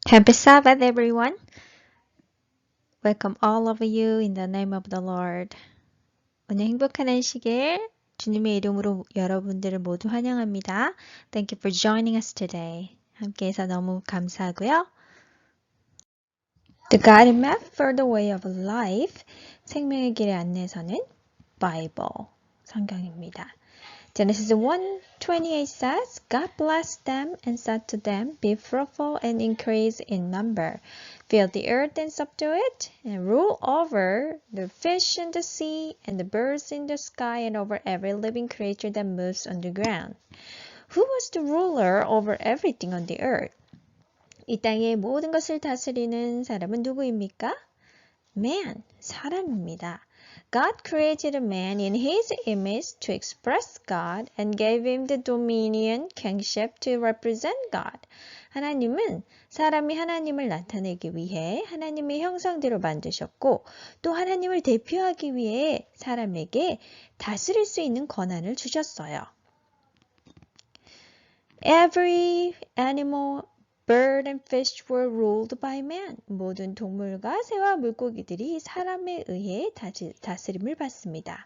Happy Sabbath, everyone. Welcome all of you in the name of the Lord. 오늘 행복한 안식일 주님의 이름으로 여러분들을 모두 환영합니다. Thank you for joining us today. 함께해서 너무 감사하고요. The Guided Map for the Way of Life, 생명의 길의 안내서는 Bible, 성경입니다. Genesis 1:28 says, God blessed them and said to them, Be fruitful and increase in number. Fill the earth and subdue it, and rule over the fish in the sea and the birds in the sky and over every living creature that moves on the ground. Who was the ruler over everything on the earth? 이 땅의 모든 것을 다스리는 사람은 누구입니까? Man, 사람입니다. God created a man in his image to express God and gave him the dominion, kingship to represent God. 하나님은 사람이 하나님을 나타내기 위해 하나님의 형상대로 만드셨고 또 하나님을 대표하기 위해 사람에게 다스릴 수 있는 권한을 주셨어요. Every animal, bird and fish were ruled by man. 모든 동물과 새와 물고기들이 사람에 의해 다스림을 받습니다.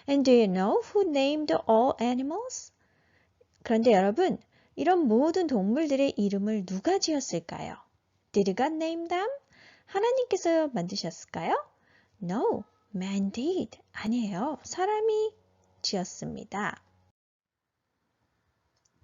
And do you know who named all animals? 그런데 여러분, 이런 모든 동물들의 이름을 누가 지었을까요? Did God name them? 하나님께서 만드셨을까요? No, man did. 아니에요. 사람이 지었습니다.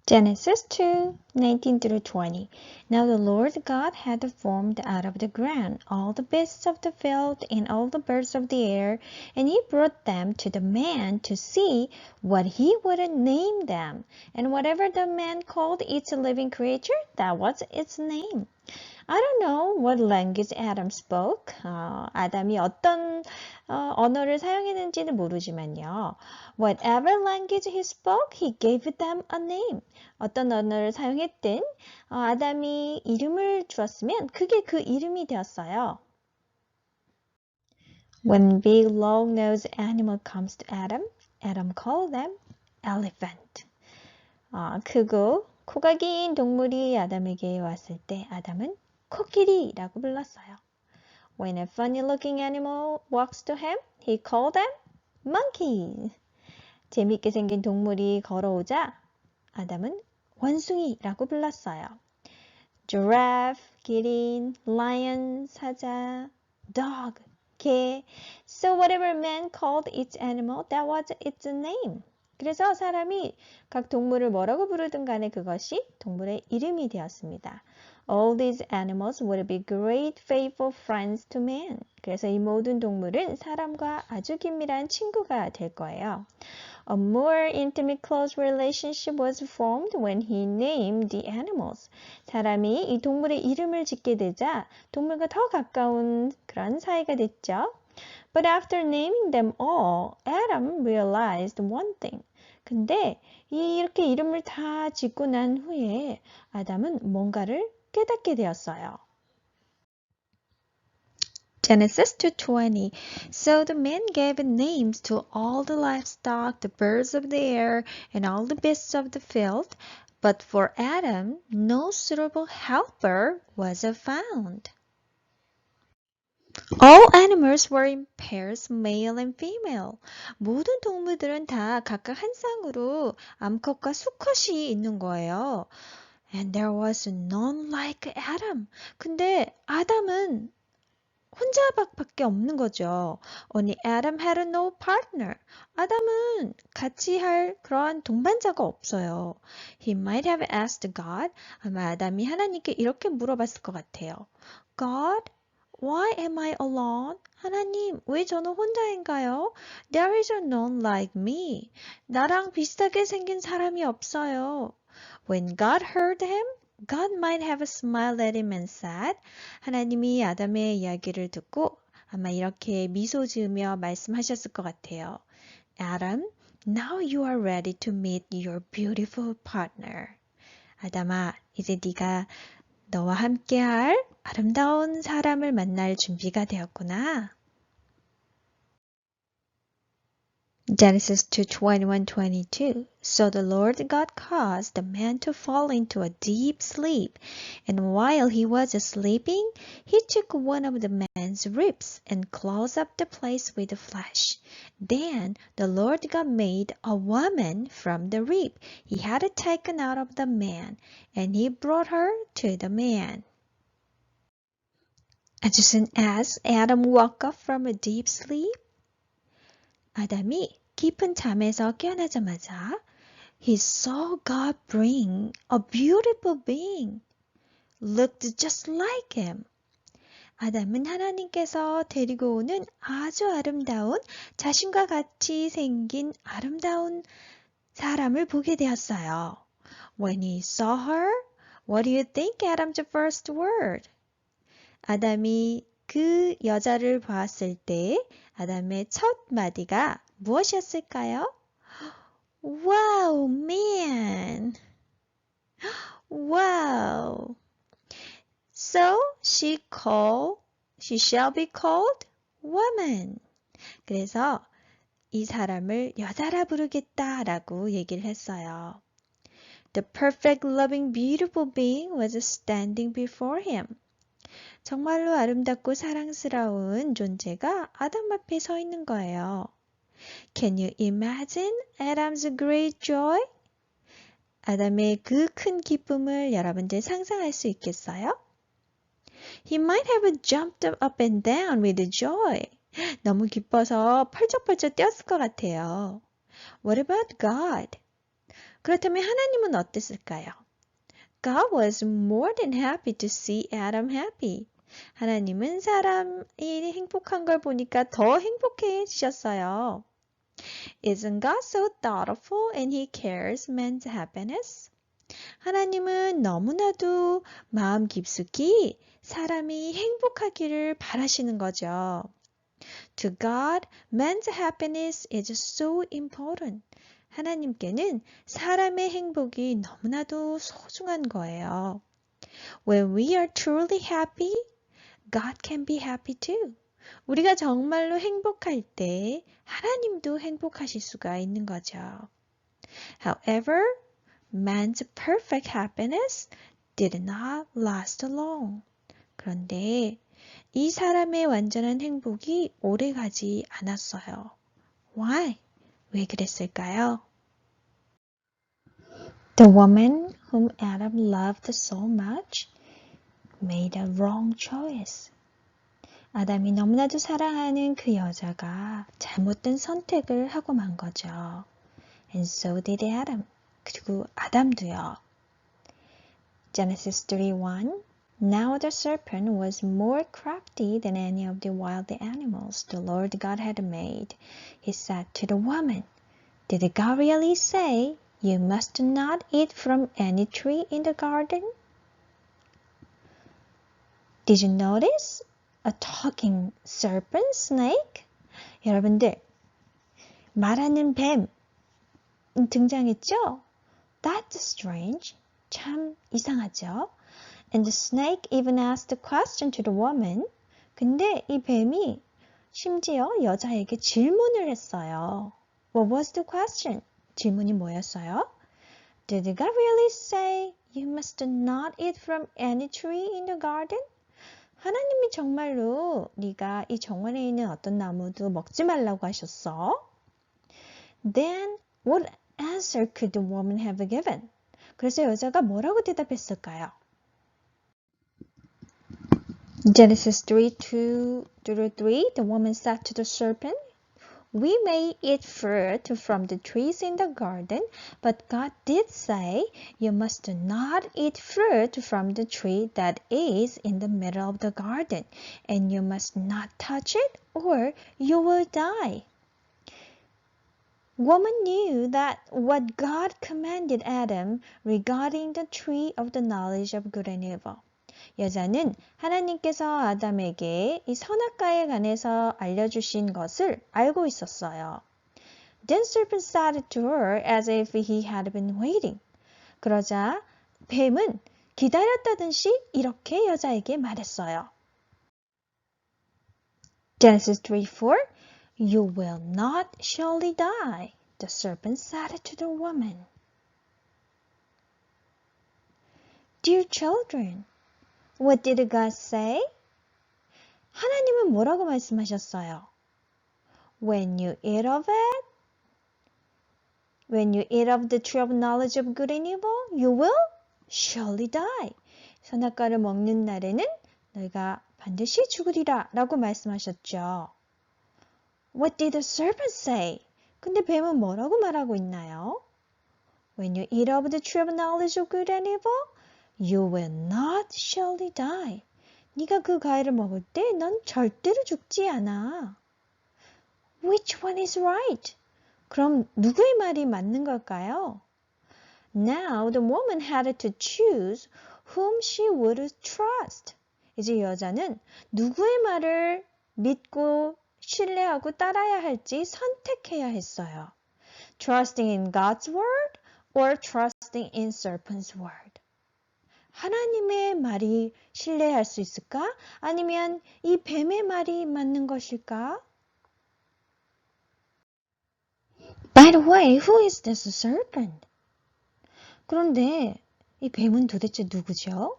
Genesis 2:19-20. Now the Lord God had formed out of the ground all the beasts of the field and all the birds of the air, and he brought them to the man to see what he would name them. And whatever the man called each living creature, that was its name. I don't know what language Adam spoke. 아담이 어떤 언어를 사용했는지는 모르지만요. Whatever language he spoke, he gave them a name. 어떤 언어를 사용했든 아담이 이름을 주었으면 그게 그 이름이 되었어요. When big long-nosed animal comes to Adam, Adam called them elephant. 크고 코가 긴 동물이 아담에게 왔을 때 아담은 코끼리라고 불렀어요. When a funny-looking animal walks to him, he called them monkeys. 재밌게 생긴 동물이 걸어오자 아담은 원숭이라고 불렀어요. Giraffe, 기린, lion, 사자, dog, 개. So whatever man called each animal, that was its name. 그래서 사람이 각 동물을 뭐라고 부르든 간에 그것이 동물의 이름이 되었습니다. All these animals would be great faithful friends to man. 그래서 이 모든 동물은 사람과 아주 긴밀한 친구가 될 거예요. A more intimate close relationship was formed when he named the animals. 사람이 이 동물의 이름을 짓게 되자 동물과 더 가까운 그런 사이가 됐죠. But after naming them all, Adam realized one thing. 근데 이렇게 이름을 다 짓고 난 후에 아담은 뭔가를 깨닫게 되었어요. Genesis 2:20. So the man gave names to all the livestock, the birds of the air, and all the beasts of the field. But for Adam, no suitable helper was found. All animals were in pairs, male and female. 모든 동물들은 다 각각 한 쌍으로 암컷과 수컷이 있는 거예요. And there was none like Adam. 근데 아담은 혼자밖에 없는 거죠. Only Adam had no partner. 아담은 같이 할 그러한 동반자가 없어요. He might have asked God. 아마 아담이 하나님께 이렇게 물어봤을 것 같아요. God, why am I alone? 하나님, 왜 저는 혼자인가요? There is none like me. 나랑 비슷하게 생긴 사람이 없어요. When God heard him, God might have smiled at him and said, 하나님이 아담의 이야기를 듣고 아마 이렇게 미소 지으며 말씀하셨을 것 같아요. Adam, now you are ready to meet your beautiful partner. 아담아, 이제 네가 너와 함께할 아름다운 사람을 만날 준비가 되었구나. Genesis 2:21-22. So the Lord God caused the man to fall into a deep sleep, and while he was sleeping, he took one of the man's ribs and closed up the place with flesh. Then the Lord God made a woman from the rib he had taken out of the man, and he brought her to the man. As soon as Adam woke up from a deep sleep, 아담이 깊은 잠에서 깨어나자마자 he saw God bring a beautiful being, looked just like him. 아담은 하나님께서 데리고 오는 아주 아름다운 자신과 같이 생긴 아름다운 사람을 보게 되었어요. When he saw her, what do you think Adam's first word? 아담이 그 여자를 보았을 때 아담의 첫 마디가 무엇이었을까요? Wow, man! Wow! So she shall be called woman. 그래서 이 사람을 여자라 부르겠다라고 얘기를 했어요. The perfect, loving, beautiful being was standing before him. 정말로 아름답고 사랑스러운 존재가 아담 앞에 서 있는 거예요. Can you imagine Adam's great joy? 아담의 그 큰 기쁨을 여러분들 상상할 수 있겠어요? He might have jumped up and down with joy. 너무 기뻐서 펄쩍펄쩍 뛰었을 것 같아요. What about God? 그렇다면 하나님은 어땠을까요? God was more than happy to see Adam happy. 하나님은 사람이 행복한 걸 보니까 더 행복해지셨어요. Isn't God so thoughtful and He cares man's happiness? 하나님은 너무나도 마음 깊숙이 사람이 행복하기를 바라시는 거죠. To God, man's happiness is so important. 하나님께는 사람의 행복이 너무나도 소중한 거예요. When we are truly happy, God can be happy too. 우리가 정말로 행복할 때 하나님도 행복하실 수가 있는 거죠. However, man's perfect happiness did not last long. 그런데 이 사람의 완전한 행복이 오래가지 않았어요. Why? 왜 그랬을까요? The woman whom Adam loved so much made a wrong choice. 아담이 너무나도 사랑하는 그 여자가 잘못된 선택을 하고 만 거죠. And so did Adam. 그리고 아담도요. Genesis 3:1 Now the serpent was more crafty than any of the wild animals the Lord God had made. He said to the woman, Did God really say, You must not eat from any tree in the garden? Did you notice a talking serpent snake? 여러분들, 말하는 뱀 등장했죠? That's strange. 참 이상하죠? And the snake even asked the question to the woman. 근데 이 뱀이 심지어 여자에게 질문을 했어요. What was the question? 질문이 뭐였어요? Did God really say you must not eat from any tree in the garden? 하나님이 정말로 네가 이 정원에 있는 어떤 나무도 먹지 말라고 하셨어? Then what answer could the woman have given? 그래서 여자가 뭐라고 대답했을까요? Genesis 3:2-3 The woman said to the serpent, We may eat fruit from the trees in the garden, but God did say, You must not eat fruit from the tree that is in the middle of the garden, and you must not touch it, or you will die. Woman knew that what God commanded Adam regarding the tree of the knowledge of good and evil. 여자는 하나님께서 아담에게 이 선악과에 관해서 알려주신 것을 알고 있었어요. Then serpent said to her as if he had been waiting. 그러자 뱀은 기다렸다듯이 이렇게 여자에게 말했어요. Genesis 3:4 You will not surely die, the serpent said to the woman. Dear children, what did God say? 하나님은 뭐라고 말씀하셨어요? When you eat of it, when you eat of the tree of knowledge of good and evil, you will surely die. 선악과를 먹는 날에는 너희가 반드시 죽으리라 라고 말씀하셨죠. What did the serpent say? 근데 뱀은 뭐라고 말하고 있나요? When you eat of the tree of knowledge of good and evil, you will not surely die. 네가 그 과일을 먹을 때 넌 절대로 죽지 않아. Which one is right? 그럼 누구의 말이 맞는 걸까요? Now the woman had to choose whom she would trust. 이제 여자는 누구의 말을 믿고 신뢰하고 따라야 할지 선택해야 했어요. Trusting in God's word or trusting in serpent's word. 하나님의 말이 신뢰할 수 있을까? 아니면 이 뱀의 말이 맞는 것일까? By the way, who is this serpent? 그런데 이 뱀은 도대체 누구죠?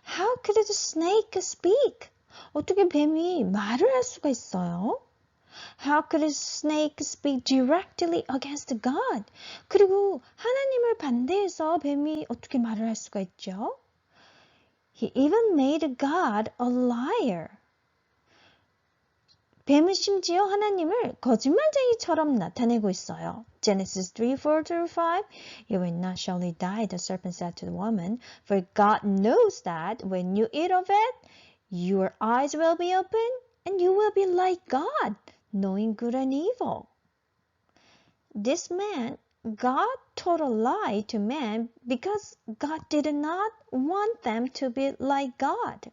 How could the snake speak? 어떻게 뱀이 말을 할 수가 있어요? How could a snake speak directly against God? 그리고 하나님을 반대해서 뱀이 어떻게 말을 할 수가 있죠? He even made God a liar. 뱀은 심지어 하나님을 거짓말쟁이처럼 나타내고 있어요. Genesis 3:4-5 You will not surely die, the serpent said to the woman, for God knows that when you eat of it, your eyes will be open and you will be like God, knowing good and evil. This man, God told a lie to man because God did not want them to be like God.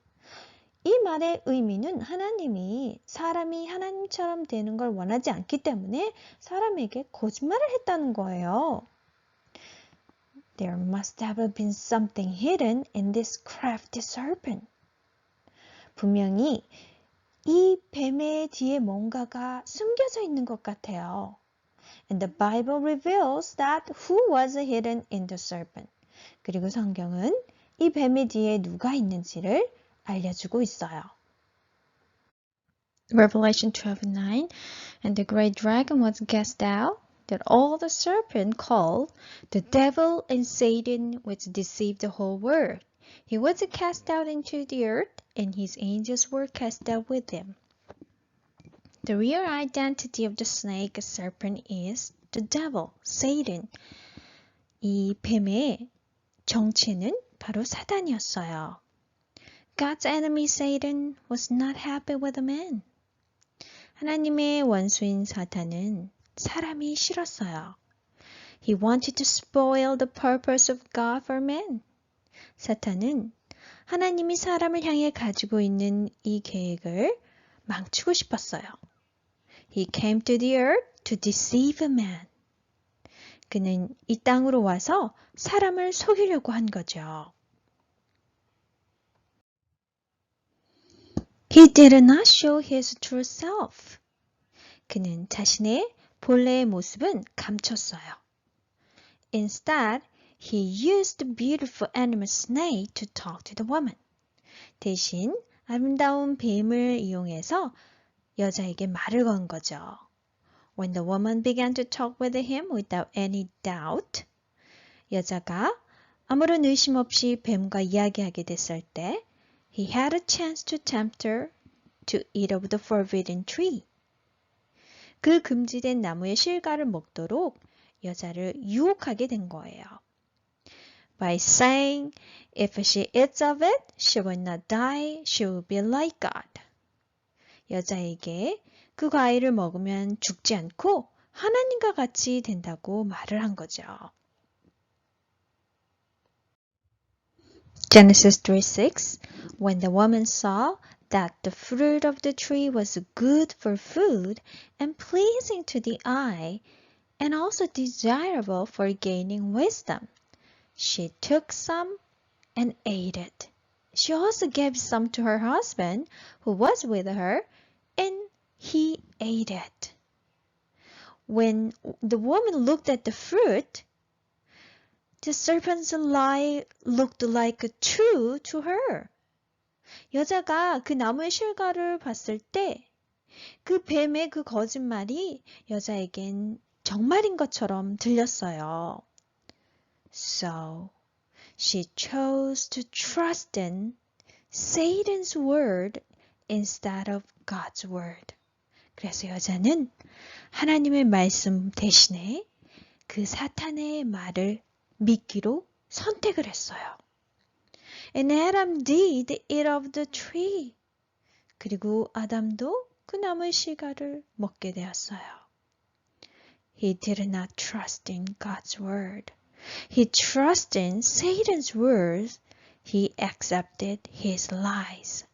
이 말의 의미는 하나님이 사람이 하나님처럼 되는 걸 원하지 않기 때문에 사람에게 거짓말을 했다는 거예요. There must have been something hidden in this crafty serpent. 분명히 이 뱀의 뒤에 뭔가가 숨겨져 있는 것 같아요. And the Bible reveals that who was hidden in the serpent. 그리고 성경은 이 뱀의 뒤에 누가 있는지를 알려주고 있어요. Revelation 12:9 And the great dragon was cast out, that all the serpent called the devil and Satan which deceived the whole world. He was cast out into the earth, and his angels were cast out with him. The real identity of the snake serpent is the devil, Satan. 이 뱀의 정체는 바로 사단이었어요. God's enemy Satan was not happy with the man. 하나님의 원수인 사탄은 사람이 싫었어요. He wanted to spoil the purpose of God for man. 사탄은 하나님이 사람을 향해 가지고 있는 이 계획을 망치고 싶었어요. He came to the earth to deceive a man. 그는 이 땅으로 와서 사람을 속이려고 한 거죠. He did not show his true self. 그는 자신의 본래의 모습은 감췄어요. Instead, he used the beautiful animal snake to talk to the woman. 대신 아름다운 뱀을 이용해서 여자에게 말을 건 거죠. When the woman began to talk with him without any doubt, 여자가 아무런 의심 없이 뱀과 이야기하게 됐을 때 He had a chance to tempt her to eat of the forbidden tree. 그 금지된 나무의 실과를 먹도록 여자를 유혹하게 된 거예요. By saying, if she eats of it, she will not die, she will be like God. 여자에게 그 과일을 먹으면 죽지 않고 하나님과 같이 된다고 말을 한 거죠. Genesis 3:6 When the woman saw that the fruit of the tree was good for food and pleasing to the eye and also desirable for gaining wisdom, she took some and ate it. She also gave some to her husband who was with her, and he ate it. when the woman looked at the fruit, the serpent's lie looked like true to her. 여자가 그 나무의 실과를 봤을 때 그 뱀의 그 거짓말이 여자에겐 정말인 것처럼 들렸어요. So she chose to trust in Satan's word instead of God's word. 그래서 여자는 하나님의 말씀 대신에 그 사탄의 말을 믿기로 선택을 했어요. And Adam did eat of the tree. 그리고 아담도 그 나무의 실과를 먹게 되었어요. He did not trust in God's word. He trusted in Satan's words. He accepted his lies.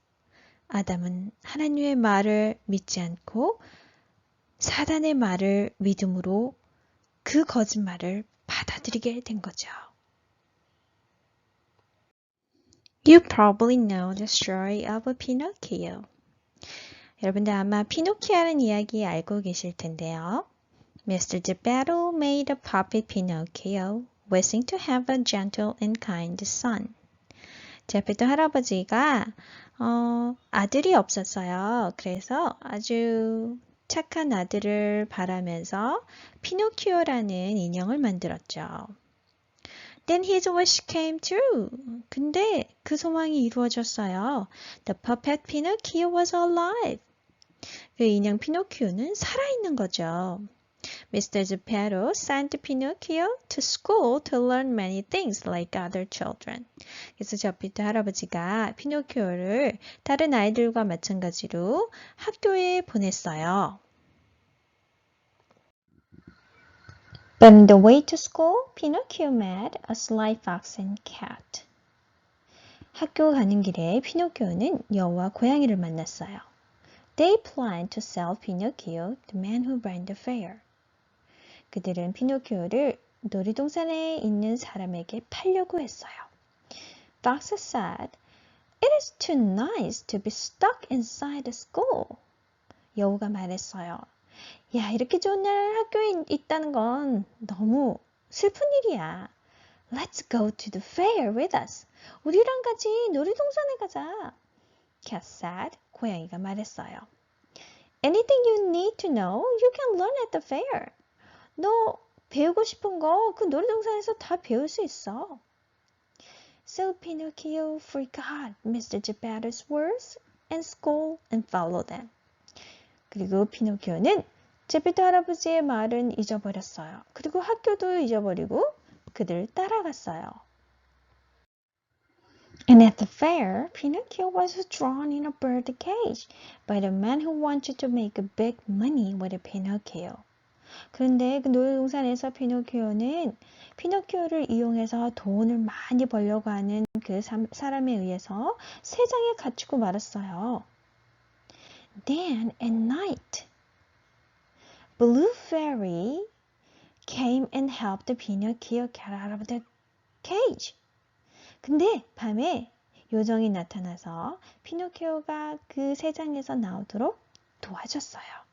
아담은 하나님의 말을 믿지 않고 사단의 말을 믿음으로 그 거짓말을 받아들이게 된 거죠. You probably know the story of Pinocchio. 여러분들 아마 피노키오라는 이야기 알고 계실 텐데요. Mr. Geppetto made a puppet Pinocchio, wishing to have a gentle and kind son. 제페토 할아버지가 아들이 없었어요. 그래서 아주 착한 아들을 바라면서 피노키오라는 인형을 만들었죠. Then his wish came true. 근데 그 소망이 이루어졌어요. The puppet Pinocchio was alive. 그 인형 피노키오는 살아있는 거죠. Mr. Geppetto sent Pinocchio to school to learn many things like other children. 그래서 제페토 할아버지가 피노키오를 다른 아이들과 마찬가지로 학교에 보냈어요. But on the way to school, Pinocchio met a sly fox and cat. 학교 가는 길에 피노키오는 여우와 고양이를 만났어요. They planned to sell Pinocchio, the man who ran the fair. 그들은 피노키오를 놀이동산에 있는 사람에게 팔려고 했어요. Fox said, "It is too nice to be stuck inside the school." 여우가 말했어요. 야, 이렇게 좋은 날 학교에 있다는 건 너무 슬픈 일이야. Let's go to the fair with us. 우리랑 같이 놀이동산에 가자. Cat said, 고양이가 말했어요. Anything you need to know, you can learn at the fair. 너 배우고 싶은 거 그 놀이동산에서 다 배울 수 있어. So Pinocchio forgot Mr. Geppetto's words and school and followed them. 그리고 피노키오는 제페토 할아버지의 말은 잊어버렸어요. 그리고 학교도 잊어버리고 그들 따라갔어요. And at the fair, Pinocchio was drawn in a bird cage by the man who wanted to make big money with Pinocchio. 그런데 그 놀이동산에서 피노키오는 피노키오를 이용해서 돈을 많이 벌려고 하는 그 사람에 의해서 새장에 갇히고 말았어요. Then at night, Blue Fairy came and helped Pinocchio get out of the cage. 근데 밤에 요정이 나타나서 피노키오가 그 새장에서 나오도록 도와줬어요.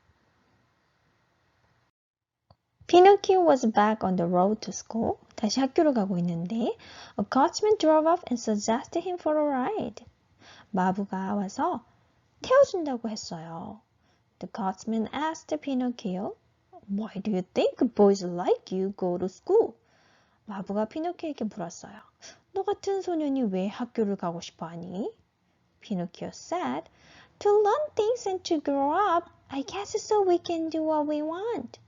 Pinocchio was back on the road to school. 다시 학교로 가고 있는데 a coachman drove up and suggested him for a ride. 마부가 와서 태워준다고 했어요. The coachman asked Pinocchio, "Why do you think boys like you go to school?" 마부가 피노키오에게 물었어요. 너 같은 소년이 왜 학교를 가고 싶어 하니? Pinocchio said, "To learn things and to grow up. I guess so we can do what we want."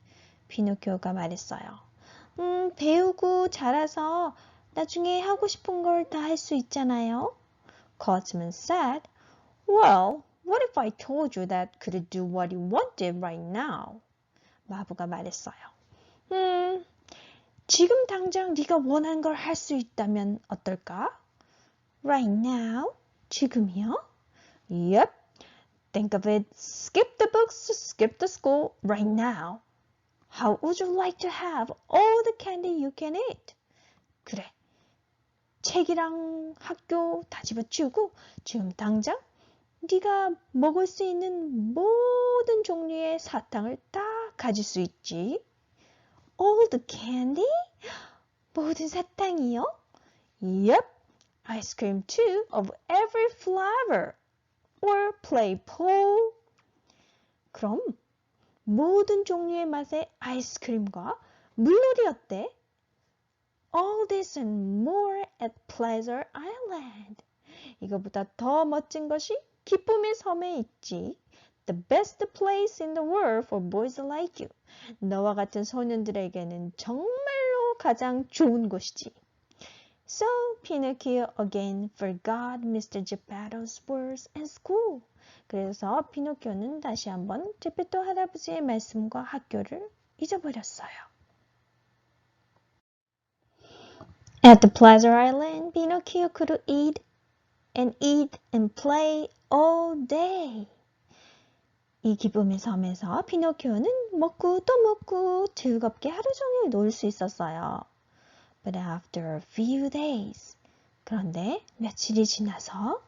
피노키오가 말했어요. 배우고 자라서 나중에 하고 싶은 걸 다 할 수 있잖아요. Coachman said, "Well, what if I told you that could do what you wanted right now?" 마부가 말했어요. 지금 당장 네가 원하는 걸 할 수 있다면 어떨까? Right now? 지금이요? Yep. Think of it. Skip the books, skip the school right now. How would you like to have all the candy you can eat? 그래. 책이랑 학교 다 집어치우고 지금 당장 네가 먹을 수 있는 모든 종류의 사탕을 다 가질 수 있지? All the candy? 모든 사탕이요? Yep, ice cream too of every flavor. Or play pool. 그럼 모든 종류의 맛의 아이스크림과 물놀이 어때? All this and more at Pleasure Island. 이거보다 더 멋진 것이 기쁨의 섬에 있지. The best place in the world for boys like you. 너와 같은 소년들에게는 정말로 가장 좋은 곳이지. So Pinocchio again forgot Mr. Geppetto's words at school. 그래서 피노키오는 다시 한번 제페토 할아버지의 말씀과 학교를 잊어버렸어요. At the Pleasure Island, Pinocchio could eat and play all day. 이 기쁨의 섬에서 피노키오는 먹고 또 먹고 즐겁게 하루 종일 놀 수 있었어요. But after a few days, 그런데 며칠이 지나서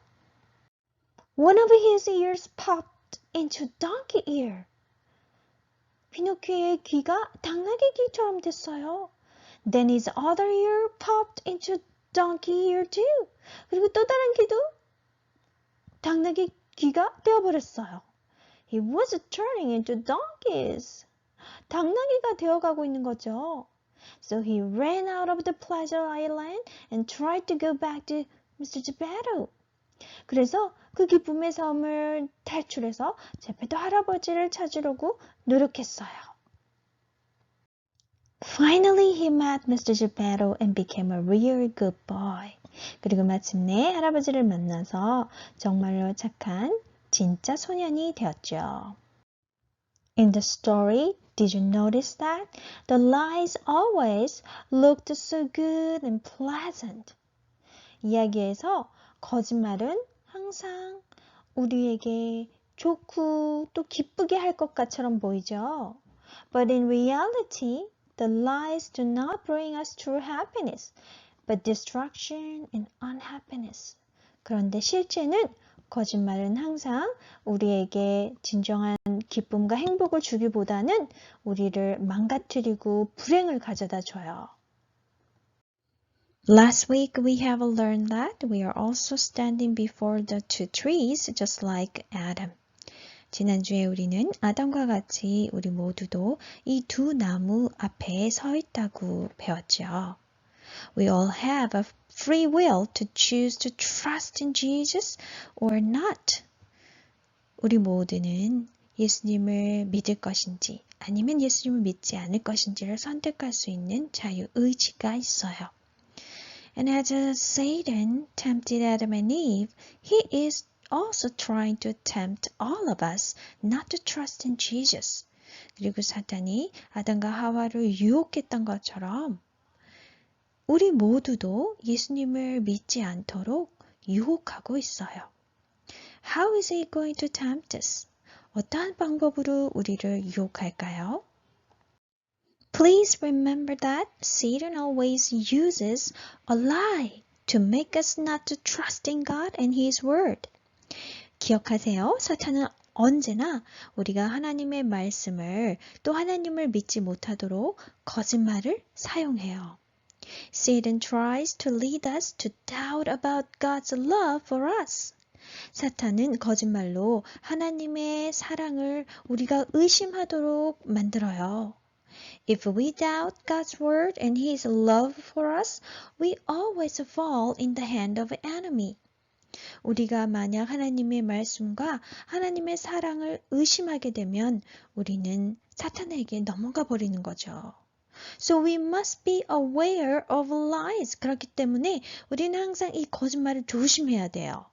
one of his ears popped into donkey ear. 피노키오의 귀가 당나귀 귀처럼 됐어요. Then his other ear popped into donkey ear too. 그리고 또 다른 귀도 당나귀 귀가 되어버렸어요. He was turning into donkeys. 당나귀가 되어가고 있는 거죠. So he ran out of the Pleasure Island and tried to go back to Mr. Geppetto. 그래서 그 기쁨의 섬을 탈출해서 제페토 할아버지를 찾으려고 노력했어요. Finally, he met Mr. Geppetto and became a real good boy. 그리고 마침내 할아버지를 만나서 정말로 착한 진짜 소년이 되었죠. In the story, did you notice that the lies always looked so good and pleasant? 이야기에서 거짓말은 항상 우리에게 좋고 또 기쁘게 할 것 같처럼 보이죠. But in reality, the lies do not bring us true happiness, but destruction and unhappiness. 그런데 실제는 거짓말은 항상 우리에게 진정한 기쁨과 행복을 주기보다는 우리를 망가뜨리고 불행을 가져다 줘요. Last week we have learned that we are also standing before the two trees just like Adam. 지난주에 우리는 아담과 같이 우리 모두도 이 두 나무 앞에 서 있다고 배웠죠. We all have a free will to choose to trust in Jesus or not. 우리 모두는 예수님을 믿을 것인지 아니면 예수님을 믿지 않을 것인지를 선택할 수 있는 자유의지가 있어요. And as Satan tempted Adam and Eve, he is also trying to tempt all of us not to trust in Jesus. 그리고 사탄이 아담과 하와를 유혹했던 것처럼 우리 모두도 예수님을 믿지 않도록 유혹하고 있어요. How is he going to tempt us? 어떠한 방법으로 우리를 유혹할까요? Please remember that Satan always uses a lie to make us not to trust in God and His Word. 기억하세요. 사탄은 언제나 우리가 하나님의 말씀을 또 하나님을 믿지 못하도록 거짓말을 사용해요. Satan tries to lead us to doubt about God's love for us. 사탄은 거짓말로 하나님의 사랑을 우리가 의심하도록 만들어요. If we doubt God's word and His love for us, we always fall in the hand of the enemy. 우리가 만약 하나님의 말씀과 하나님의 사랑을 의심하게 되면 우리는 사탄에게 넘어가 버리는 거죠. So we must be aware of lies. 그렇기 때문에 우리는 항상 이 거짓말을 조심해야 돼요.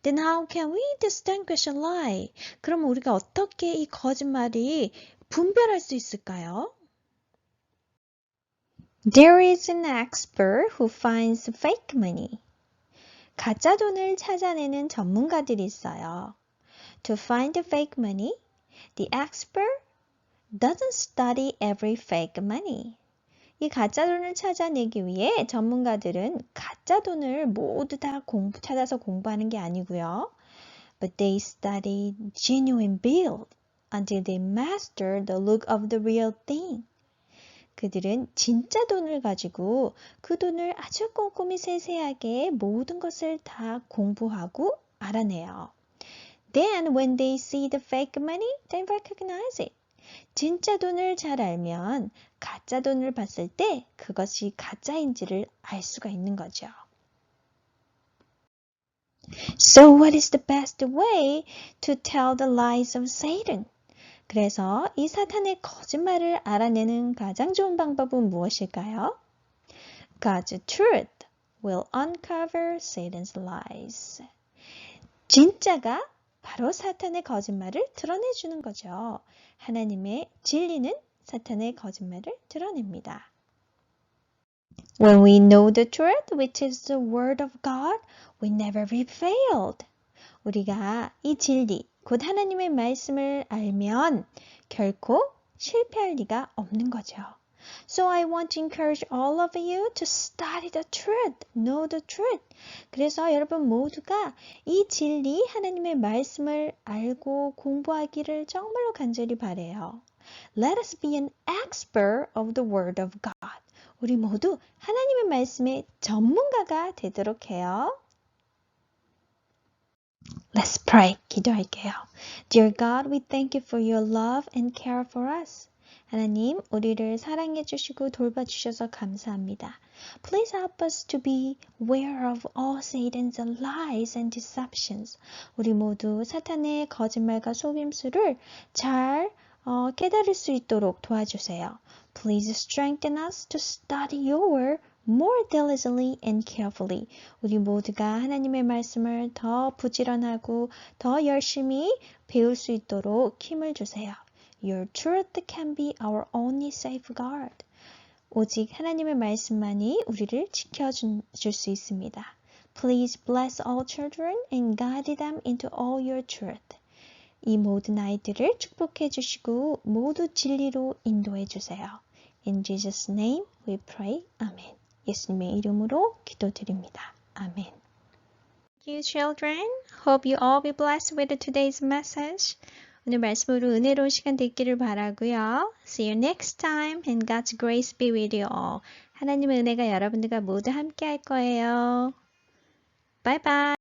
Then how can we distinguish a lie? 그럼 우리가 어떻게 이 거짓말이 분별할 수 있을까요? There is an expert who finds fake money. 가짜 돈을 찾아내는 전문가들이 있어요. To find the fake money, the expert doesn't study every fake money. 이 가짜 돈을 찾아내기 위해 전문가들은 가짜 돈을 모두 다 찾아서 공부하는 게 아니고요. But they study genuine bill. until they master the look of the real thing. 그들은 진짜 돈을 가지고 그 돈을 아주 꼼꼼히 세세하게 모든 것을 다 공부하고 알아내요. Then when they see the fake money, they recognize it. 진짜 돈을 잘 알면 가짜 돈을 봤을 때 그것이 가짜인지를 알 수가 있는 거죠. So what is the best way to tell the lies of Satan? 그래서 이 사탄의 거짓말을 알아내는 가장 좋은 방법은 무엇일까요? God's truth will uncover Satan's lies. 진짜가 바로 사탄의 거짓말을 드러내주는 거죠. 하나님의 진리는 사탄의 거짓말을 드러냅니다. When we know the truth, which is the word of God, we never be failed. 우리가 이 진리, 곧 하나님의 말씀을 알면 결코 실패할 리가 없는 거죠. So I want to encourage all of you to study the truth, know the truth. 그래서 여러분 모두가 이 진리, 하나님의 말씀을 알고 공부하기를 정말로 간절히 바라요. Let us be an expert of the word of God. 우리 모두 하나님의 말씀의 전문가가 되도록 해요. Let's pray. 기도할게요. Dear God, we thank you for your love and care for us. 하나님, 우리를 사랑해 주시고 돌봐 주셔서 감사합니다. Please help us to be aware of all Satan's lies and deceptions. 우리 모두 사탄의 거짓말과 속임수를 잘 깨달을 수 있도록 도와주세요. Please strengthen us to study your word more diligently and carefully. 우리 모두가 하나님의 말씀을 더 부지런하고 더 열심히 배울 수 있도록 힘을 주세요. Your truth can be our only safeguard. 오직 하나님의 말씀만이 우리를 지켜줄 수 있습니다. Please bless all children and guide them into all your truth. 이 모든 아이들을 축복해 주시고 모두 진리로 인도해 주세요. In Jesus' name we pray. Amen. 예수님의 이름으로 기도드립니다. 아멘. Thank you, children. Hope you all be blessed with today's message. 오늘 말씀으로 은혜로운 시간 되기를 바라고요. See you next time and God's grace be with you all. 하나님의 은혜가 여러분들과 모두 함께 할 거예요. Bye bye.